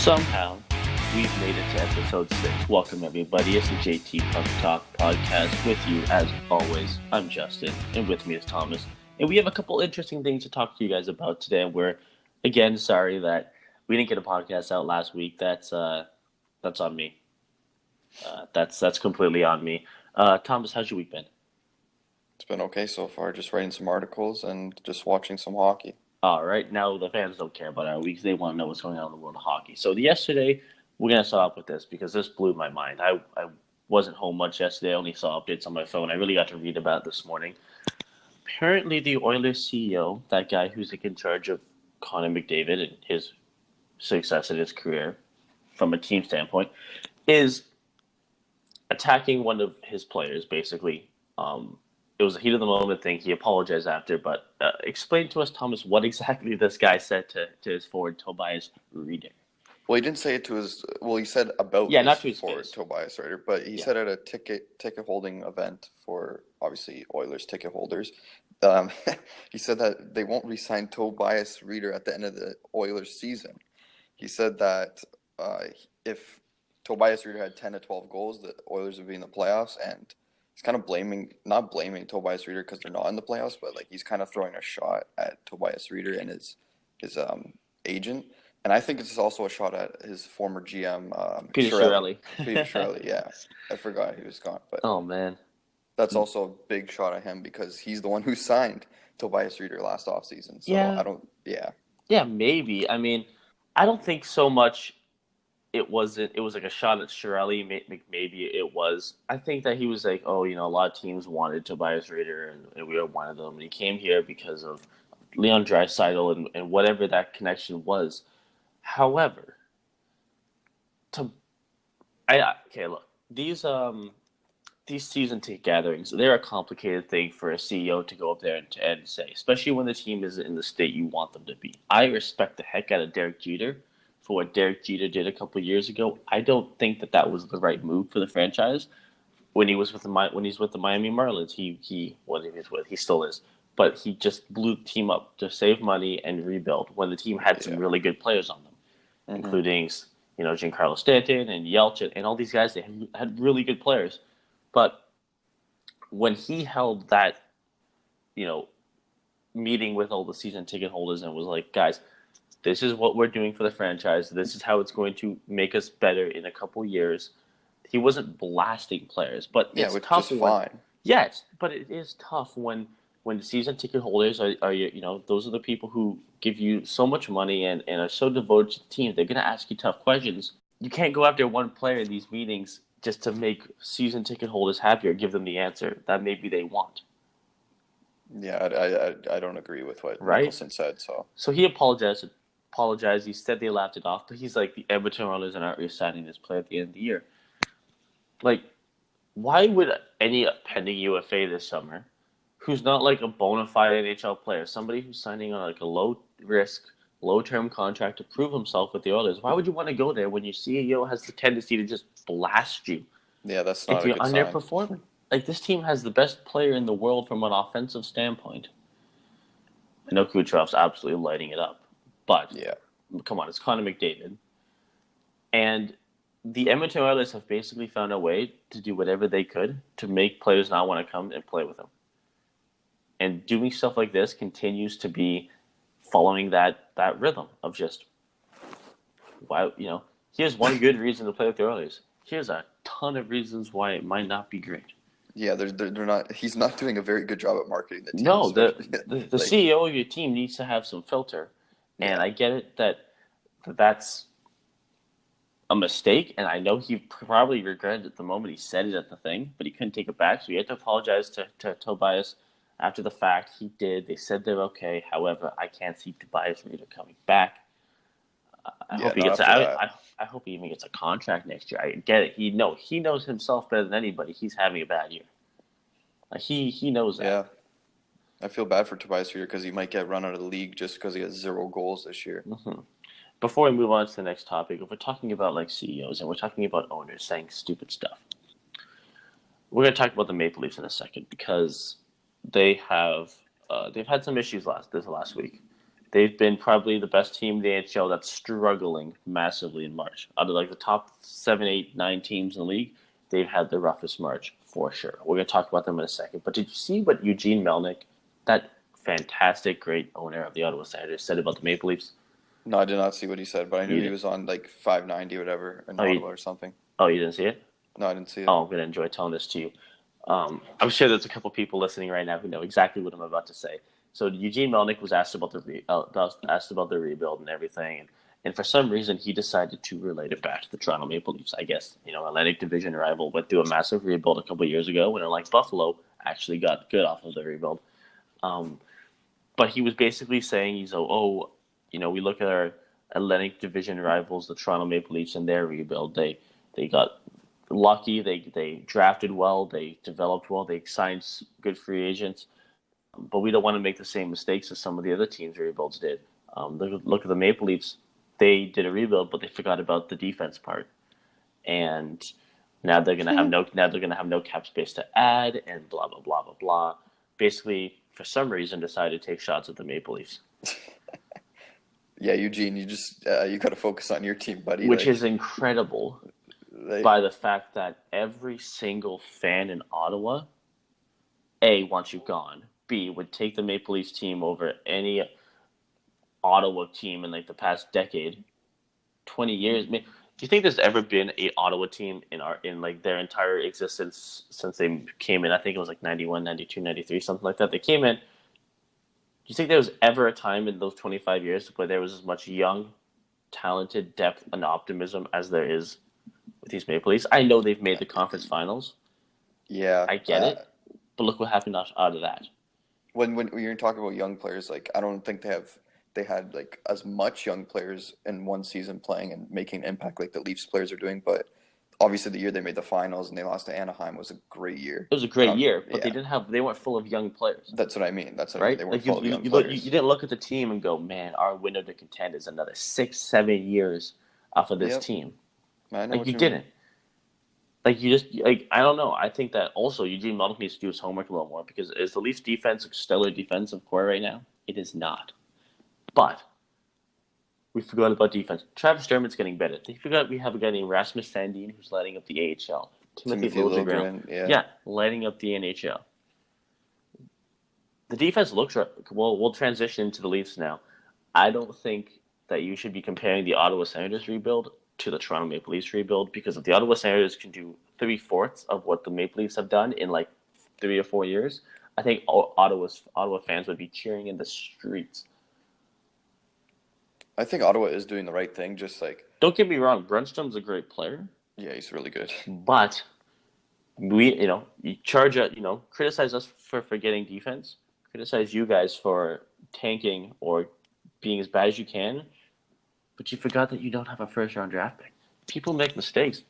Somehow, we've made it to episode 6. Welcome, everybody. It's the JT Puck Talk podcast with you, as always. I'm Justin, and with me is Thomas. And we have a couple interesting things to talk to you guys about today. And we're, again, sorry that we didn't get a podcast out last week. That's on me. That's completely on me. Thomas, how's your week been? It's been okay so far, just writing some articles and just watching some hockey. All right, now the fans don't care about our weeks. They want to know what's going on in the world of hockey. So yesterday, we're going to start off with this because this blew my mind. I wasn't home much yesterday. I only saw updates on my phone. I really got to read about it this morning. Apparently, the Oilers CEO, that guy who's like in charge of Connor McDavid and his success in his career from a team standpoint, is attacking one of his players, basically. It was a heat of the moment thing. He apologized after, but explain to us, Thomas, what exactly this guy said to his forward, Tobias Rieder. Well, he didn't say it to his. Well, he said about not to his for face. Tobias Rieder, but he said at a ticket holding event for obviously Oilers ticket holders. Um, he said that they won't re-sign Tobias Rieder at the end of the Oilers season. He said that if Tobias Rieder had 10 to 12 goals, the Oilers would be in the playoffs, and he's kind of not blaming Tobias Rieder because they're not in the playoffs, but like he's kind of throwing a shot at Tobias Rieder and his agent. And I think it's also a shot at his former GM, Peter Chiarelli. Peter Chiarelli, yeah. I forgot he was gone. But oh, man. that's also a big shot at him because he's the one who signed Tobias Rieder last offseason. So Yeah. Yeah, maybe. I mean, I don't think so much it was like a shot at Chiarelli. Maybe it was. I think that he was like, a lot of teams wanted Tobias Rieder, and we were one of them. And he came here because of Leon Draisaitl and whatever that connection was. However, look, these season ticket gatherings, they're a complicated thing for a CEO to go up there and say, especially when the team is in the state you want them to be. I respect the heck out of Derek Jeter for what Derek Jeter did a couple of years ago. I don't think that was the right move for the franchise when he's with the Miami Marlins. He still is, but he just blew the team up to save money and rebuild when the team had some really good players on them, including Giancarlo Stanton and Yelchin and all these guys. They had really good players, but when he held that meeting with all the season ticket holders and was like, guys, this is what we're doing for the franchise. This is how it's going to make us better in a couple years. He wasn't blasting players, but it's tough. Fine. Yes, but it is tough when the season ticket holders are those are the people who give you so much money and are so devoted to the team. They're going to ask you tough questions. You can't go after one player in these meetings just to make season ticket holders happy or give them the answer that maybe they want. Yeah, I don't agree with what Nicholson said. So he apologized. He said they laughed it off, but he's like, the Edmonton Oilers are not re-signing this player at the end of the year. Like, why would any pending UFA this summer, who's not like a bona fide NHL player, somebody who's signing on like a low-risk, low-term contract to prove himself with the Oilers, why would you want to go there when your CEO has the tendency to just blast you? Yeah, that's not a good sign. If you're underperforming. Like, this team has the best player in the world from an offensive standpoint. I know Kucherov's absolutely lighting it up, but come on, it's Connor McDavid. And the Edmonton Oilers have basically found a way to do whatever they could to make players not want to come and play with them. And doing stuff like this continues to be following that rhythm of just, here's one good reason to play with the Oilers. Here's a ton of reasons why it might not be great. Yeah, they're not. He's not doing a very good job at marketing the team. No, the CEO of your team needs to have some filter, and I get it that's a mistake, and I know he probably regretted it the moment he said it at the thing, but he couldn't take it back, so he had to apologize to Tobias after the fact. He did. They said they're okay. However, I can't see Tobias Rieder coming back. I hope he even gets a contract next year. I get it. He knows himself better than anybody. He's having a bad year. He knows that. Yeah. I feel bad for Tobias Rieder because he might get run out of the league just because he has 0 goals this year. Mm-hmm. Before we move on to the next topic, if we're talking about like CEOs and we're talking about owners saying stupid stuff, we're going to talk about the Maple Leafs in a second because they've had some issues this last week. They've been probably the best team in the NHL that's struggling massively in March. Out of like the top 7, 8, 9 teams in the league, they've had the roughest March for sure. We're going to talk about them in a second. But did you see what Eugene Melnick, that fantastic, great owner of the Ottawa Senators, said about the Maple Leafs? No, I did not see what he said, but I knew You he did. was on like 590 or whatever in Ottawa or something. You didn't see it? No, I didn't see it. Oh, I'm going to enjoy telling this to you. I'm sure there's a couple people listening right now who know exactly what I'm about to say. So Eugene Melnick was asked about asked about the rebuild and everything, and for some reason he decided to relate it back to the Toronto Maple Leafs. I guess Atlantic Division rival went through a massive rebuild a couple of years ago, when like Buffalo actually got good off of the rebuild. But he was basically saying we look at our Atlantic Division rivals, the Toronto Maple Leafs, and their rebuild. They got lucky. They drafted well. They developed well. They signed good free agents. But we don't want to make the same mistakes as some of the other teams' rebuilds did. Look at the Maple Leafs. They did a rebuild, but they forgot about the defense part. And now they're gonna have no cap space to add, and blah blah blah blah blah. Basically, for some reason, decided to take shots at the Maple Leafs, Yeah, Eugene, you got to focus on your team, buddy. which is incredible. They, By the fact that every single fan in Ottawa, A, wants you gone, B, would take the Maple Leafs team over any Ottawa team in like the past decade, 20 years. I mean, do you think there's ever been a Ottawa team in like their entire existence since they came in? I think it was like 91, 92, 93, something like that. They came in. Do you think there was ever a time in those 25 years where there was as much young, talented depth and optimism as there is with these Maple Leafs? I know they've made the conference finals. yeah. I get it. But look what happened out of that. When you're talking about young players, like I don't think they had like as much young players in one season playing and making an impact like the Leafs players are doing. But obviously, the year they made the finals and they lost to Anaheim was a great year. It was a great year, but Yeah, they weren't full of young players, that's what I mean. That's what I mean. right? They weren't Like you, full of you, young you players. didn't look at the team and go, man, our window to contend is another 6, 7 years off of this Yep, team. I know Like what you you mean. didn't. Like you just like I don't know. I think that also Eugene Melnick needs to do his homework a little more, because is the Leafs defense a stellar defensive core right now? It is not. But we forgot about defense. Travis Dermott's getting better. They forgot we have a guy named Rasmus Sandin who's lighting up the AHL. Timothy Timothy Liljegren, Liljegren, yeah. yeah, lighting up the NHL. The defense looks right. Well, we'll transition to the Leafs now. I don't think that you should be comparing the Ottawa Senators rebuild to the Toronto Maple Leafs rebuild, because if the Ottawa Senators can do 3/4 of what the Maple Leafs have done in like 3 or 4 years, I think Ottawa fans would be cheering in the streets. I think Ottawa is doing the right thing. Just like, Don't get me wrong, Brunstrom's a great player, yeah, he's really good. but you charge criticize us for forgetting defense, criticize you guys for tanking or being as bad as you can, but you forgot that you don't have a first round draft pick. People make mistakes.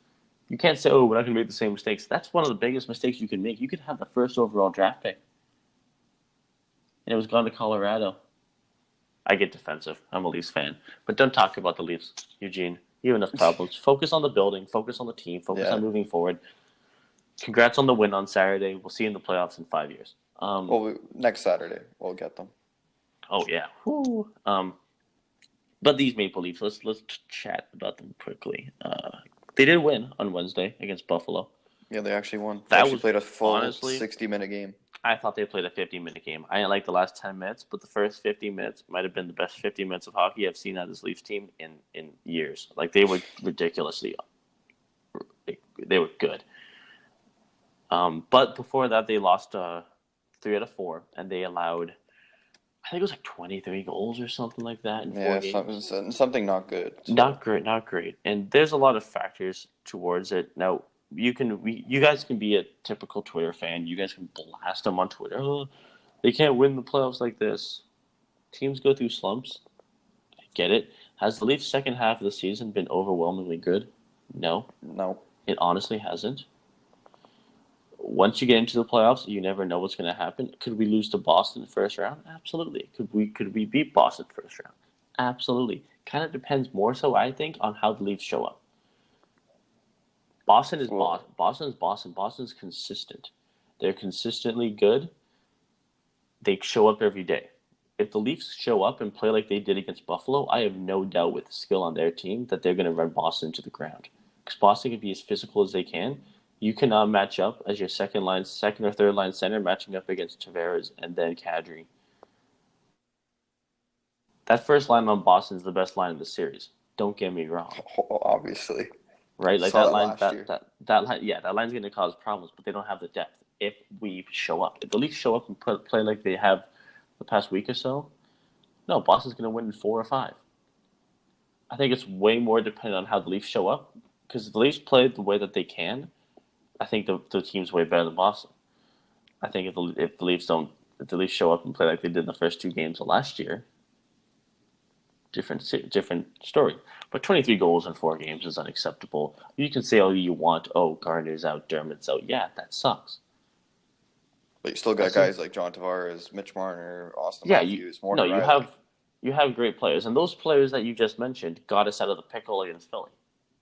You can't say, "Oh, we're not going to make the same mistakes." That's one of the biggest mistakes you can make. You could have the first overall draft pick, and it was gone to Colorado. I get defensive. I'm a Leafs fan, but don't talk about the Leafs, Eugene. You have enough problems. Focus on the building. Focus on the team. Focus Yeah. on moving forward. Congrats on the win on Saturday. We'll see you in the playoffs in 5 years. Well, next Saturday we'll get them. Oh yeah. Woo. But these Maple Leafs, let's chat about them quickly. They did win on Wednesday against Buffalo. Yeah, they actually won. They That actually was played a full honestly, 60-minute game. I thought they played a 50-minute game. I didn't like the last 10 minutes, but the first 50 minutes might have been the best 50 minutes of hockey I've seen out of this Leafs team in years. Like, they were ridiculously, they were good. But before that, they lost 3 out of 4, and they allowed, I think it was like 23 goals or something like that in 4 games. Something not good. So. Not great. And there's a lot of factors towards it. Now, you guys can be a typical Twitter fan. You guys can blast them on Twitter. Oh, they can't win the playoffs like this. Teams go through slumps. I get it. Has the Leafs' second half of the season been overwhelmingly good? No. No. It honestly hasn't. Once you get into the playoffs, you never know what's going to happen. Could we lose to Boston in the first round? Absolutely. Could we beat Boston first round? Absolutely. Kind of depends more so, I think, on how the Leafs show up. Boston is Boston. Boston is Boston. Boston's consistent. They're consistently good. They show up every day. if the Leafs show up and play like they did against Buffalo, I have no doubt with the skill on their team that they're going to run Boston to the ground. Because Boston can be as physical as they can. You cannot match up as your second or third line center matching up against Tavares and then Kadri. That first line on Boston is the best line in the series. Don't get me wrong, Obviously. right? Like Saw that that line, last year. that line, yeah, that line's going to cause problems, but they don't have the depth. If we show up, if the Leafs show up and play like they have the past week or so, no, Boston's going to win in 4 or 5. I think it's way more dependent on how the Leafs show up. Because if the Leafs play the way that they can, I think the team's way better than Boston. I think if the Leafs show up and play like they did in the first 2 games of last year, different story. But 23 goals in 4 games is unacceptable. You can say all you want. Oh, Gardner's out, Dermott's out. Yeah, that sucks. But you still got guys like John Tavares, Mitch Marner, Austin Yeah, Matthews, Morgan you Riley. have great players, and those players that you just mentioned got us out of the pickle against Philly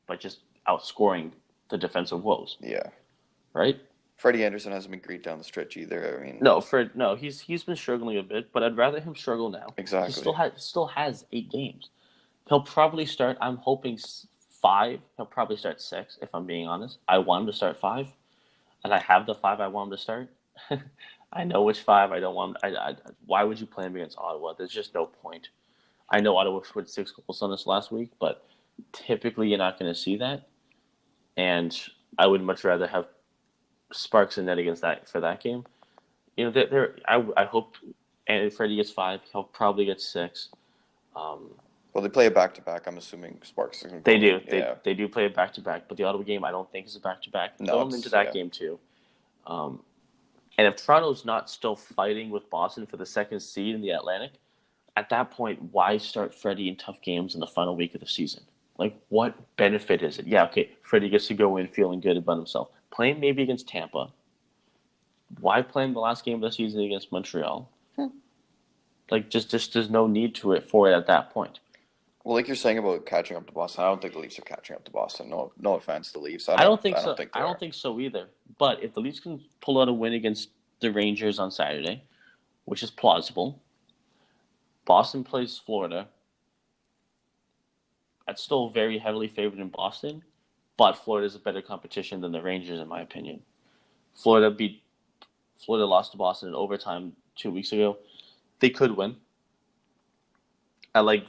by just outscoring the defensive woes. Yeah. Right? Freddie Anderson hasn't been great down the stretch either. I mean, no, he's been struggling a bit, but I'd rather him struggle now. exactly. He still has 8 games. He'll probably start. I'm hoping 5. He'll probably start 6. If I'm being honest, I want him to start 5, and I have the 5 I want him to start. I know which 5 I don't want. Why would you play him against Ottawa? There's just no point. I know Ottawa scored 6 goals on us last week, but typically you're not going to see that. And I would much rather have Sparks and net against that for that game. You know, I hope, and if Freddie gets 5, he'll probably get 6. Well, they play a back-to-back. I'm assuming Sparks is going to They do. Yeah. They do play a back-to-back, but the Ottawa game I don't think is a back-to-back. No, Going into that game too. And if Toronto's not still fighting with Boston for the second seed in the Atlantic, at that point, why start Freddie in tough games in the final week of the season? Like, what benefit is it? Yeah, okay, Freddie gets to go in feeling good about himself. Play him maybe against Tampa. Why play him the last game of the season against Montreal? Like, just there's no need for it at that point. Well, like you're saying about catching up to Boston, I don't think the Leafs are catching up to Boston. No offense to the Leafs. I don't think so. I don't think so either. But if the Leafs can pull out a win against the Rangers on Saturday, which is plausible, Boston plays Florida. That's still very heavily favored in Boston, but Florida is a better competition than the Rangers, in my opinion. Florida lost to Boston in overtime 2 weeks ago. They could win. I like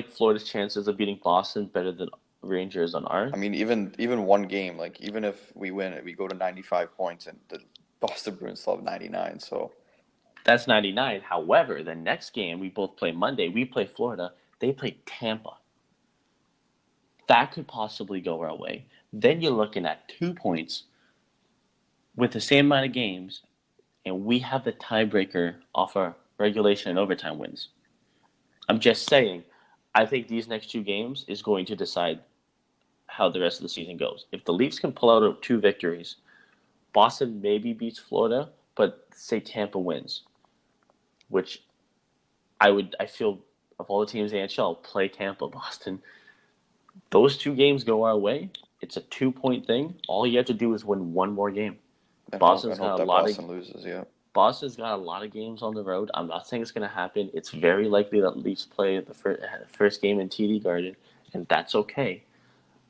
Florida's chances of beating Boston better than Rangers on ours. I mean, even one game, like even if we win it, we go to 95 points, and the Boston Bruins still have 99. So that's 99. However, the next game we both play Monday. We play Florida. They play Tampa. That could possibly go our way. Then you're looking at 2 points with the same amount of games, and we have the tiebreaker off our regulation and overtime wins. I'm just saying, I think these next 2 games is going to decide how the rest of the season goes. If the Leafs can pull out 2 victories, Boston maybe beats Florida, but say Tampa wins, which I feel of all the teams in the NHL, play Tampa, Boston. Those 2 games go our way. It's a 2-point thing. All you have to do is win 1 more game. Boston's got a lot Boston loses, yeah. Boston's got a lot of games on the road. I'm not saying it's going to happen. It's very likely that Leafs play the first game in TD Garden, and that's okay.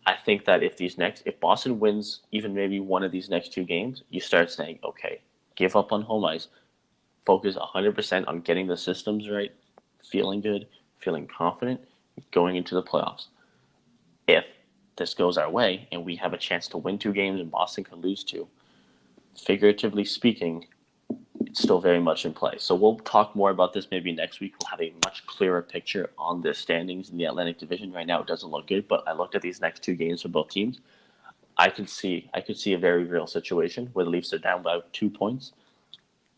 I think that if Boston wins even maybe one of these next 2 games, you start saying, okay, give up on home ice, focus 100% on getting the systems right, feeling good, feeling confident, going into the playoffs. If this goes our way and we have a chance to win 2 games and Boston can lose 2, figuratively speaking, it's still very much in play. So we'll talk more about this maybe next week. We'll have a much clearer picture on the standings in the Atlantic Division. Right now it doesn't look good, but I looked at these next 2 games for both teams. I could see a very real situation where the Leafs are down by 2 points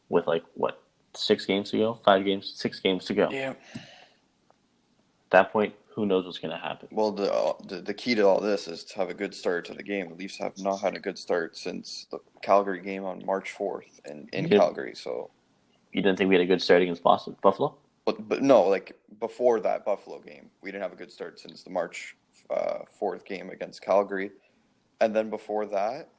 with 6 games to go, 6 games to go. Yeah. At that point, who knows what's going to happen? Well, the key to all this is to have a good start to the game. The Leafs have not had a good start since the Calgary game on March 4th in Calgary. So you didn't think we had a good start against Buffalo? But no, like before that Buffalo game, we didn't have a good start since the March 4th game against Calgary, and then before that,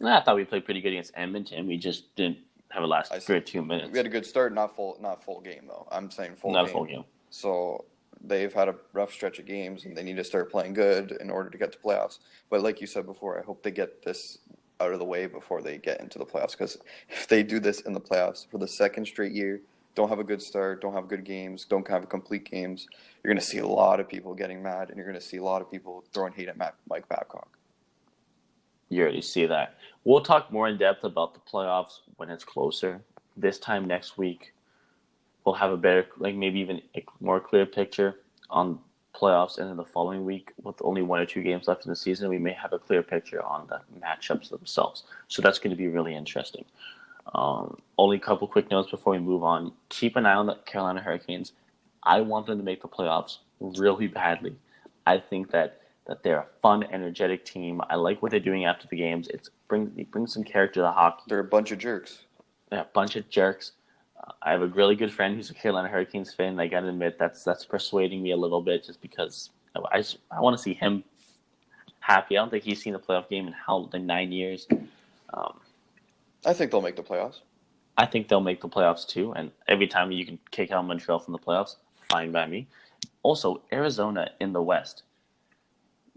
I thought we played pretty good against Edmonton. We just didn't have it last I said good 2 minutes. we had a good start, not full game though. I'm saying full Not a game. full game. So they've had a rough stretch of games, and they need to start playing good in order to get to playoffs. But like you said before, I hope they get this out of the way before they get into the playoffs. Because if they do this in the playoffs for the second straight year, don't have a good start, don't have good games, don't have complete games, you're going to see a lot of people getting mad, and you're going to see a lot of people throwing hate at Mike Babcock. You already see that. We'll talk more in depth about the playoffs when it's closer. This time next week, we'll have a better, like maybe even a more clear picture on playoffs, and then the following week, with only 1 or 2 games left in the season, we may have a clear picture on the matchups themselves. So that's going to be really interesting. Only a couple quick notes before we move on. Keep an eye on the Carolina Hurricanes. I want them to make the playoffs really badly. I think that they're a fun, energetic team. I like what they're doing after the games. It brings some character to hockey. They're a bunch of jerks. They're a bunch of jerks. I have a really good friend who's a Carolina Hurricanes fan. And I got to admit, that's persuading me a little bit, just because I want to see him happy. I don't think he's seen a playoff game in 9 years. I think they'll make the playoffs. I think they'll make the playoffs too. And every time you can kick out Montreal from the playoffs, fine by me. Also, Arizona in the West.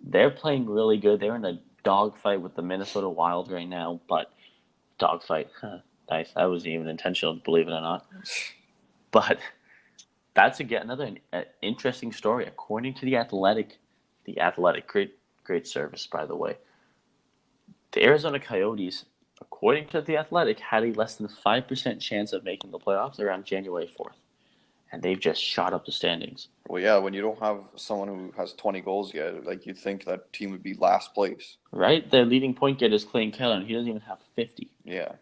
They're playing really good. They're in a dogfight with the Minnesota Wild right now, but dogfight, nice. That wasn't even intentional, believe it or not. But that's another interesting story. According to the Athletic, great service, by the way. The Arizona Coyotes, according to the Athletic, had a less than 5% chance of making the playoffs around January 4th. And they've just shot up the standings. Well, yeah, when you don't have someone who has 20 goals yet, like you'd think that team would be last place. Right? Their leading point getter is Clayton Keller, and he doesn't even have 50. Yeah.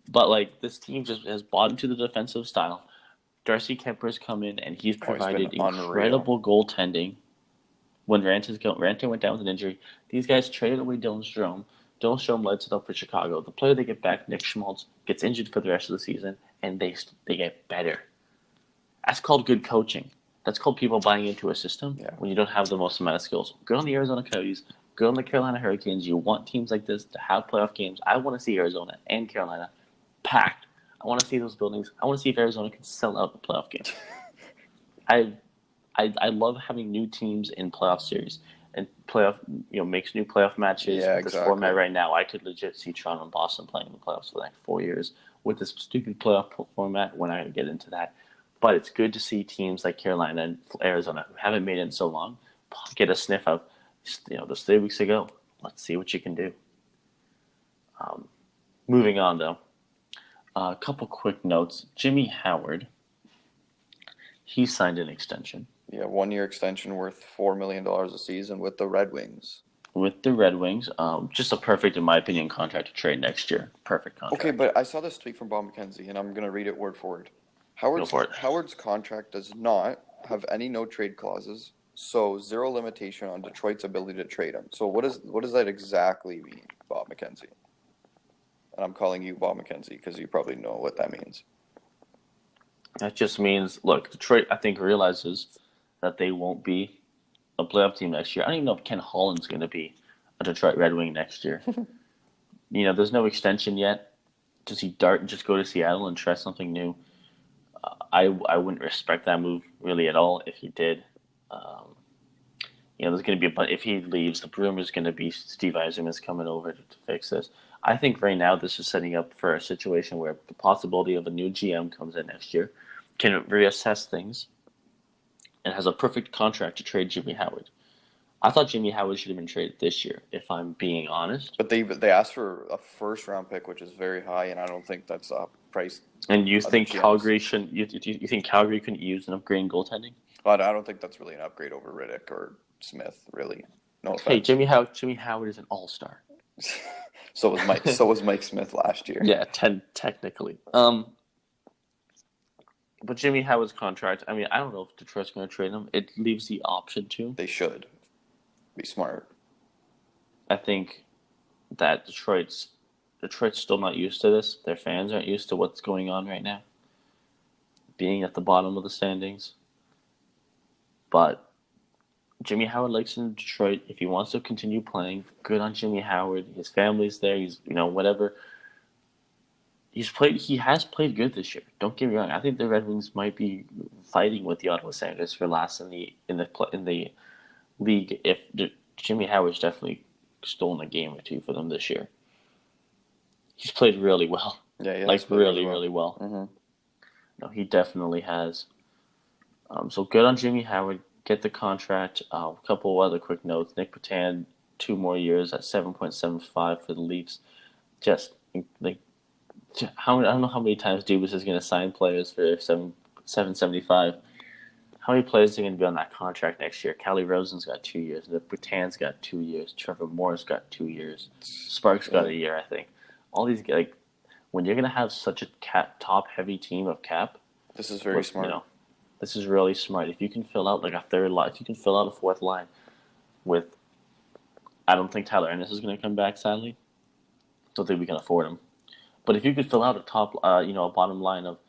But, like, this team just has bought into the defensive style. Darcy Kemper's come in, and he's provided incredible goaltending. When Rantanen went down with an injury, these guys traded away Dylan Strome. Dylan Strome lights it up for Chicago. The player they get back, Nick Schmaltz, gets injured for the rest of the season, and they get better. That's called good coaching. That's called people buying into a system when you don't have the most amount of skills. Go on the Arizona Coyotes. Go on the Carolina Hurricanes. You want teams like this to have playoff games. I want to see Arizona and Carolina packed. I want to see those buildings. I want to see if Arizona can sell out the playoff game. I love having new teams in playoff series and makes new playoff matches. Yeah, with this format right now, I could legit see Toronto and Boston playing in the playoffs for the next 4 years with this stupid playoff format. When I get into that. But it's good to see teams like Carolina and Arizona, who haven't made it in so long, get a sniff of, those 3 weeks ago. Let's see what you can do. Moving on, though. A couple quick notes. Jimmy Howard, he signed an extension. Yeah, 1-year extension worth $4 million a season with the Red Wings. With the Red Wings. Just a perfect, in my opinion, contract to trade next year. Perfect contract. Okay, but I saw this tweet from Bob McKenzie, and I'm going to read it word for word. Howard's contract does not have any no-trade clauses, so zero limitation on Detroit's ability to trade him. So what does that exactly mean, Bob McKenzie? And I'm calling you Bob McKenzie because you probably know what that means. That just means, look, Detroit, I think, realizes that they won't be a playoff team next year. I don't even know if Ken Holland's going to be a Detroit Red Wing next year. There's no extension yet. Does he dart and just go to Seattle and try something new? I wouldn't respect that move really at all if he did. There's going to be if he leaves, the rumor is going to be Steve Yzerman's coming over to fix this. I think right now this is setting up for a situation where the possibility of a new GM comes in next year, can reassess things, and has a perfect contract to trade Jimmy Howard. I thought Jimmy Howard should have been traded this year, if I'm being honest. But they asked for a first-round pick, which is very high, and I don't think that's a price. And you think Calgary shouldn't? You think Calgary couldn't use an upgrade in goaltending? But I don't think that's really an upgrade over Rittich or Smith, really. No offense. Hey, Jimmy Howard is an all-star. So was Mike Smith last year. Yeah, technically. But Jimmy Howard's contract, I mean, I don't know if Detroit's going to trade him. It leaves the option to. They should be smart. I think that Detroit's still not used to this. Their fans aren't used to what's going on right now, being at the bottom of the standings. But Jimmy Howard likes in Detroit. If he wants to continue playing, good on Jimmy Howard. His family's there. He's, whatever. He has played good this year. Don't get me wrong. I think the Red Wings might be fighting with the Ottawa Senators for last in the league. If Jimmy Howard's definitely stolen a game or two for them this year. He's played really well. Yeah, he has Like played really really, well. really well. Mm-hmm. No, he definitely has. So good on Jimmy Howard. Get the contract. A couple other quick notes. Nick Patan, 2 more years at 7.75 for the Leafs. Just like I don't know how many times Dubas is going to sign players for 7.75. How many players are going to be on that contract next year? Callie Rosen's got 2 years. Nick Patan's got 2 years. Trevor Moore's got 2 years. Sparks got a year, I think. All these when you're going to have such a top heavy team of cap, this is very smart. This is really smart. If you can fill out like a third line, if you can fill out a fourth line with, I don't think Tyler Ennis is going to come back. Sadly, don't think we can afford him. But if you could fill out a bottom line of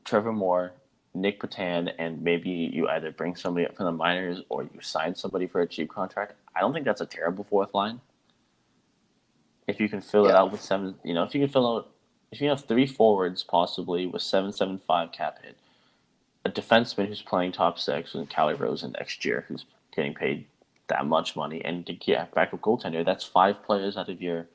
Trevor Moore, Nick Patan, and maybe you either bring somebody up from the minors or you sign somebody for a cheap contract, I don't think that's a terrible fourth line. If you can fill it out with if you have 3 forwards possibly with 7.75 cap hit, a defenseman who's playing top six and Callie Rosen next year who's getting paid that much money, and to get backup goaltender, that's 5 players out of your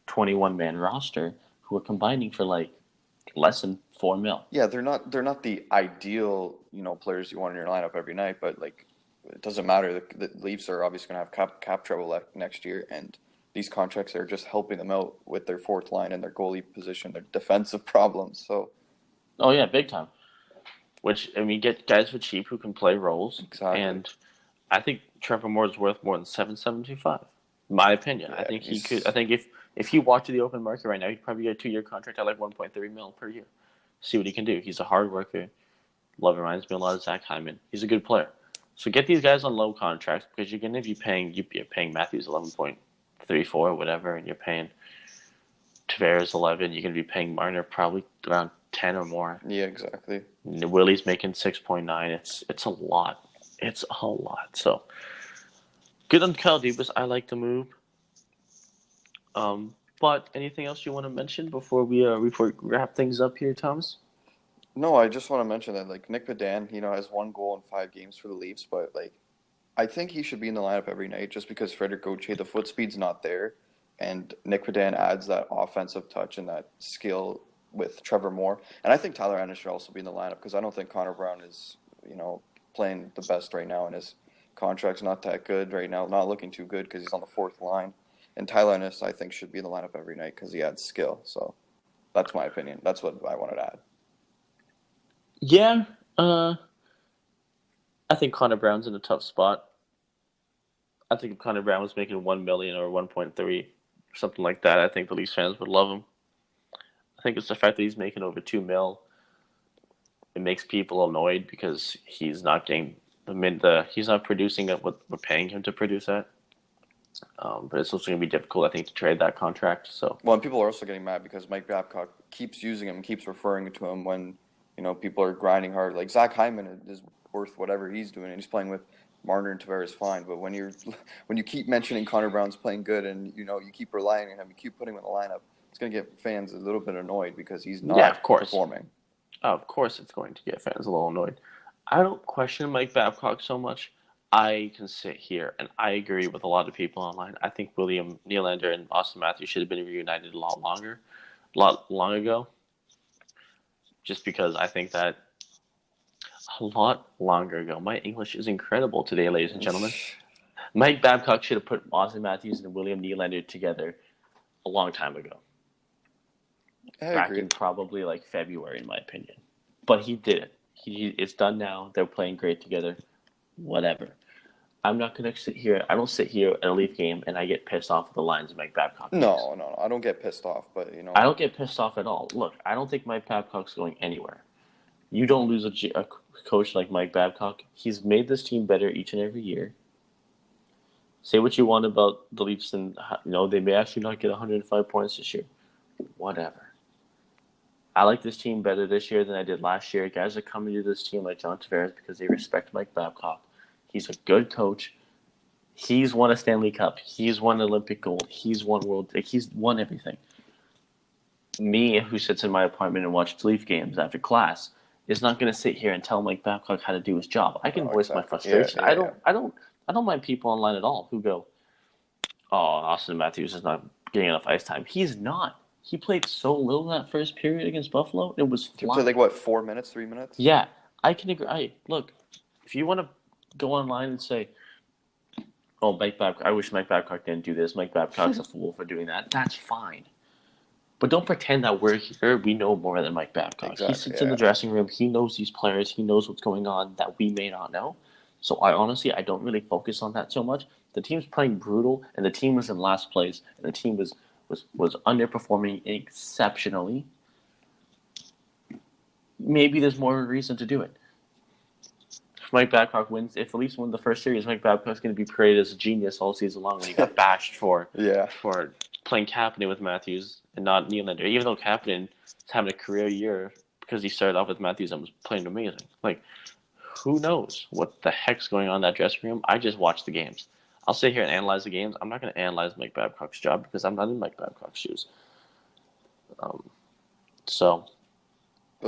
21-man roster who are combining for less than $4 million. Yeah, they're not the ideal players you want in your lineup every night, but it doesn't matter. The Leafs are obviously going to have cap trouble next year, and these contracts are just helping them out with their fourth line and their goalie position, their defensive problems. So, oh yeah, big time. Which get guys for cheap who can play roles. Exactly. And I think Trevor Moore is worth more than 7.75. My opinion. Yeah, I think he could. I think if he walked to the open market right now, he'd probably get a 2-year contract at 1.3 million per year. See what he can do. He's a hard worker. Love reminds me a lot of Zach Hyman. He's a good player. So get these guys on low contracts because you're going to be paying Matthews 11.34 or whatever, and you're paying Tavares 11. You're going to be paying Marner probably around 10 or more. Yeah, exactly. Willie's making 6.9. It's a lot. It's a lot. So good on Kyle Dubas. I like the move. But anything else you want to mention before we wrap things up here, Thomas? No, I just want to mention that Nick Padan, has 1 goal in 5 games for the Leafs, but I think he should be in the lineup every night just because Frederic Gauthier, the foot speed's not there, and Nick Padan adds that offensive touch and that skill with Trevor Moore. And I think Tyler Ennis should also be in the lineup because I don't think Connor Brown is, playing the best right now, and his contract's not that good right now, not looking too good because he's on the fourth line. And Tyler Ennis, I think, should be in the lineup every night because he adds skill. So that's my opinion. That's what I wanted to add. Yeah, I think Connor Brown's in a tough spot. I think if Connor Brown was making 1 million or 1.3, something like that, I think the Leafs fans would love him. I think it's the fact that he's making over 2 mil. It makes people annoyed because he's not getting he's not producing at what we're paying him to produce at. But it's also going to be difficult, I think, to trade that contract. So well, and people are also getting mad because Mike Babcock keeps using him, keeps referring to him when people are grinding hard. Like Zach Hyman is worth whatever he's doing, and he's playing with Marner and Tavares fine. But when you keep mentioning Connor Brown's playing good, and you keep relying on him, you keep putting him in the lineup, it's going to get fans a little bit annoyed because he's not performing. Of course, it's going to get fans a little annoyed. I don't question Mike Babcock so much. I can sit here and I agree with a lot of people online. I think William Nylander and Austin Matthews should have been reunited a lot long ago. Just because I think that a lot longer ago. My English is incredible today, ladies and gentlemen. Mike Babcock should have put Austin Matthews and William Nylander together a long time ago. Back in probably February, in my opinion. But he did it. It's done now. They're playing great together. Whatever. I'm not going to sit here. I don't sit here at a Leaf game and I get pissed off with the lines of Mike Babcock. No. I don't get pissed off, but I don't get pissed off at all. Look, I don't think Mike Babcock's going anywhere. You don't lose a coach like Mike Babcock. He's made this team better each and every year. Say what you want about the Leafs, and they may actually not get 105 points this year. Whatever. I like this team better this year than I did last year. Guys are coming to this team like John Tavares because they respect Mike Babcock. He's a good coach. He's won a Stanley Cup. He's won Olympic gold. He's won he's won everything. me, who sits in my apartment and watches Leaf games after class, is not going to sit here and tell Mike Babcock how to do his job. I can Oh, voice my exactly. Yeah, frustration. yeah, yeah. I don't mind people online at all who go, "Oh, Austin Matthews is not getting enough ice time." He's not. He played so little that first period against Buffalo. It was He played flying. like what, 4 minutes, 3 minutes? Yeah, I can agree. Look, if you want to go online and say, "Oh, Mike Babcock, I wish Mike Babcock didn't do this. Mike Babcock's a fool for doing that." That's fine. But don't pretend that we're here. We know more than Mike Babcock. He Exactly. sits in Yeah. the dressing room. He knows these players. He knows what's going on that we may not know. So I don't really focus on that so much. The team's playing brutal, and the team was in last place, and the team was underperforming exceptionally. Maybe there's more reason to do it. If Mike Babcock wins, if at least win the first series, Mike Babcock's going to be paraded as a genius all season long when he got bashed for Yeah. for playing Kapanen with Matthews and not Nylander. Even though Kapanen is having a career year because he started off with Matthews and was playing amazing. Like, who knows what the heck's going on in that dressing room? I just watch the games. I'll sit here and analyze the games. I'm not going to analyze Mike Babcock's job because I'm not in Mike Babcock's shoes. So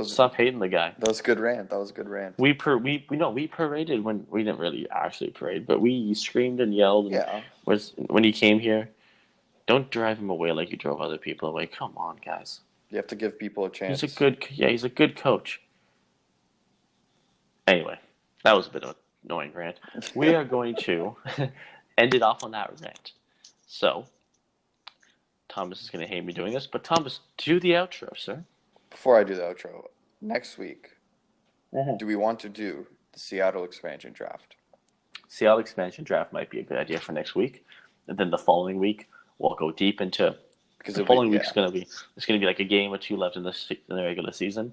stop hating the guy. That was a good rant. That was a good rant. We paraded when we didn't really actually parade, but we screamed and yelled. And Yeah. when he came here, don't drive him away like you drove other people away. Come on, guys. You have to give people a chance. He's a good coach. Anyway, that was a bit of an annoying rant. We are going to end it off on that rant. So, Thomas is going to hate me doing this, but Thomas, do the outro, sir. Before I do the outro, next week, do we want to do the Seattle expansion draft? Seattle expansion draft might be a good idea for next week, and then the following week we'll go deep into. Because the following week's going to be like a game or two left in the regular season,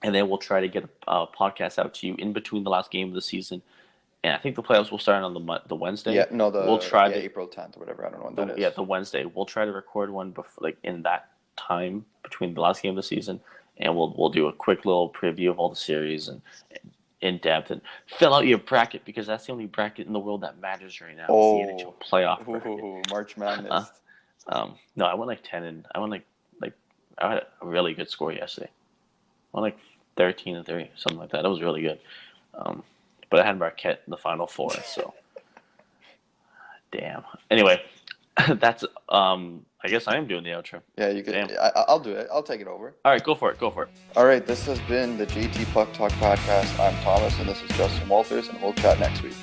and then we'll try to get a podcast out to you in between the last game of the season. And I think the playoffs will start on the Wednesday. Yeah, no, we'll try April 10th or whatever. I don't know when that is. Yeah, the Wednesday. We'll try to record one in that time between the last game of the season, and we'll do a quick little preview of all the series and in depth and fill out your bracket because that's the only bracket in the world that matters right now. Oh, it's the NHL playoff bracket. March Madness. No, I went like 10 and I went like I had a really good score yesterday. I went like 13-3, something like that. That was really good. But I had Marquette in the Final Four, so damn. Anyway, that's I guess I am doing the outro. Yeah, you can. I'll do it. I'll take it over. All right, go for it. All right, this has been the JT Puck Talk podcast. I'm Thomas, and this is Justin Walters, and we'll chat next week.